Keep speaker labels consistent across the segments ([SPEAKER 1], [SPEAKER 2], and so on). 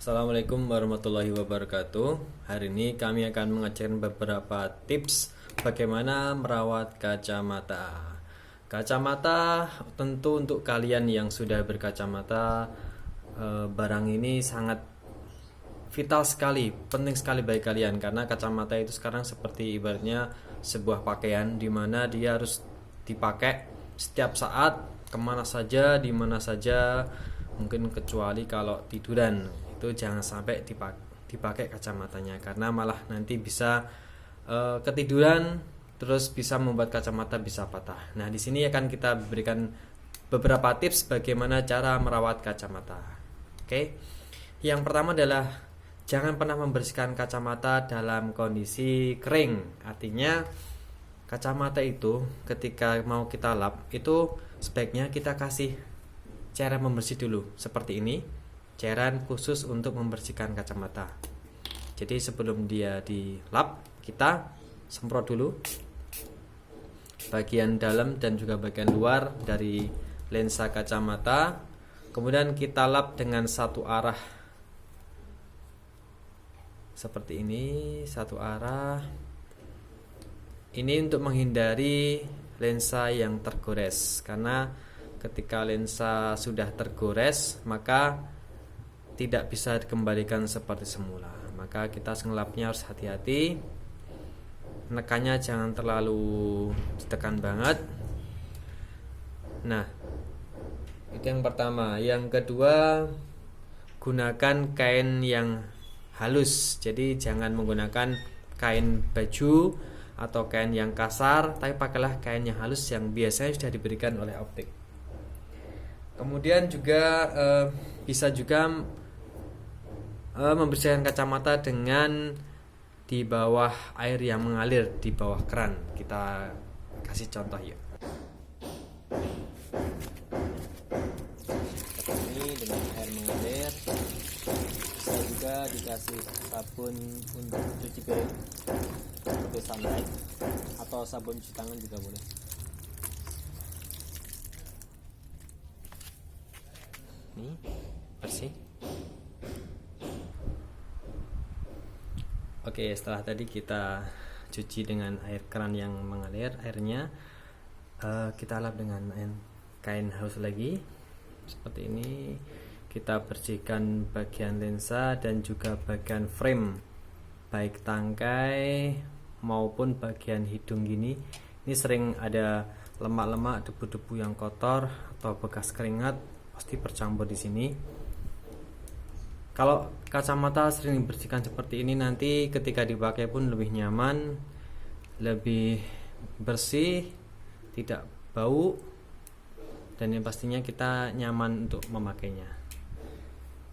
[SPEAKER 1] Assalamualaikum warahmatullahi wabarakatuh. Hari ini kami akan mengajarkan beberapa tips bagaimana merawat kacamata. Kacamata tentu untuk kalian yang sudah berkacamata, barang ini sangat vital sekali, penting sekali bagi kalian, karena kacamata itu sekarang seperti ibaratnya sebuah pakaian di mana dia harus dipakai setiap saat, kemana saja, di mana saja, mungkin kecuali kalau tiduran itu jangan sampai dipakai kacamatanya, karena malah nanti bisa ketiduran terus bisa membuat kacamata bisa patah. Nah, di sini akan kita berikan beberapa tips bagaimana cara merawat kacamata. Oke. Yang pertama adalah jangan pernah membersihkan kacamata dalam kondisi kering. Artinya kacamata itu ketika mau kita lap itu sebaiknya kita kasih cairan membersih dulu, seperti ini. Cairan khusus untuk membersihkan kacamata. Jadi sebelum dia dilap, kita semprot dulu bagian dalam dan juga bagian luar dari lensa kacamata. Kemudian kita lap dengan satu arah seperti ini, satu arah. Ini untuk menghindari lensa yang tergores, karena ketika lensa sudah tergores maka tidak bisa dikembalikan seperti semula. Maka kita ngelapnya harus hati-hati, menekannya jangan terlalu ditekan banget. Nah, itu yang pertama. Yang kedua, gunakan kain yang halus. Jadi jangan menggunakan kain baju atau kain yang kasar, tapi pakailah kain yang halus yang biasanya sudah diberikan oleh optik. Kemudian juga bisa juga membersihkan kacamata dengan di bawah air yang mengalir di bawah keran. Kita kasih contoh yuk. Ini dengan air mengalir, bisa juga dikasih sabun untuk cuci piring seperti Sunlight, atau sabun cuci tangan juga boleh. Ini bersih. Oke, setelah tadi kita cuci dengan air keran yang mengalir airnya, kita lap dengan kain halus lagi seperti ini. Kita bersihkan bagian lensa dan juga bagian frame, baik tangkai maupun bagian hidung gini. Ini sering ada lemak-lemak, debu-debu yang kotor atau bekas keringat pasti bercampur di sini. Kalau kacamata sering dibersihkan seperti ini, nanti ketika dipakai pun lebih nyaman, lebih bersih, tidak bau, dan yang pastinya kita nyaman untuk memakainya.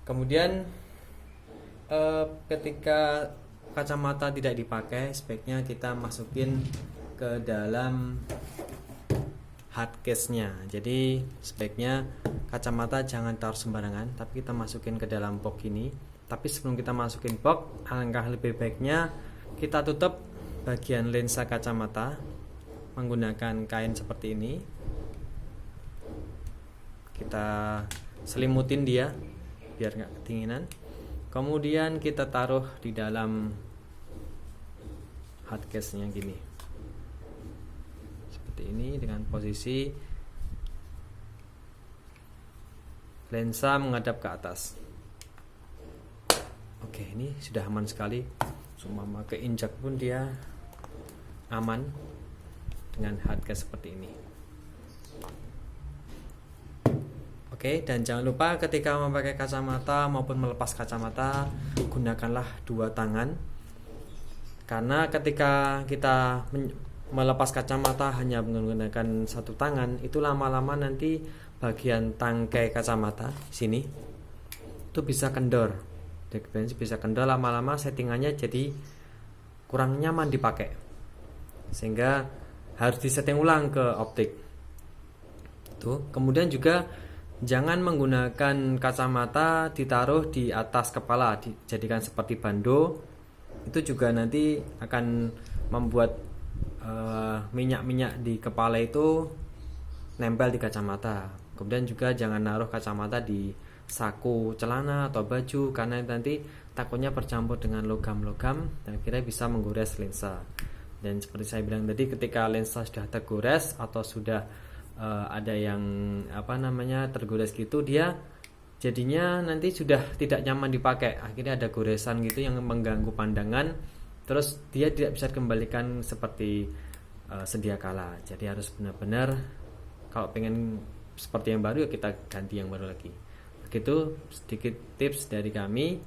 [SPEAKER 1] Kemudian ketika kacamata tidak dipakai, sebaiknya kita masukin ke dalam hard case-nya. Jadi sebaiknya kacamata jangan taruh sembarangan, tapi kita masukin ke dalam box ini. Tapi sebelum kita masukin box, alangkah lebih baiknya kita tutup bagian lensa kacamata menggunakan kain seperti ini. Kita selimutin dia biar nggak kedinginan. Kemudian kita taruh di dalam hard case-nya gini, seperti ini, dengan posisi lensa menghadap ke atas. Oke, ini sudah aman sekali. Cuma keinjak pun dia aman dengan hardcase seperti ini. Oke, dan jangan lupa ketika memakai kacamata maupun melepas kacamata, gunakanlah dua tangan. Karena ketika kita melepas kacamata hanya menggunakan satu tangan, itu lama-lama nanti bagian tangkai kacamata sini itu bisa kendor. Bisa kendor, lama-lama settingannya jadi kurang nyaman dipakai, sehingga harus disetting ulang ke optik. Kemudian juga jangan menggunakan kacamata ditaruh di atas kepala, dijadikan seperti bando. Itu juga nanti akan membuat minyak-minyak di kepala itu nempel di kacamata. Kemudian juga jangan naruh kacamata di saku celana atau baju, karena nanti takutnya bercampur dengan logam-logam dan akhirnya bisa menggores lensa. Dan seperti saya bilang tadi, ketika lensa sudah tergores atau sudah ada yang tergores gitu, dia jadinya nanti sudah tidak nyaman dipakai, akhirnya ada goresan gitu yang mengganggu pandangan, terus dia tidak bisa dikembalikan seperti sedia kala. Jadi harus benar-benar, kalau pengen seperti yang baru ya kita ganti yang baru lagi. Begitu sedikit tips dari kami,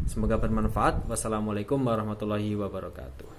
[SPEAKER 1] semoga bermanfaat. Wassalamualaikum warahmatullahi wabarakatuh.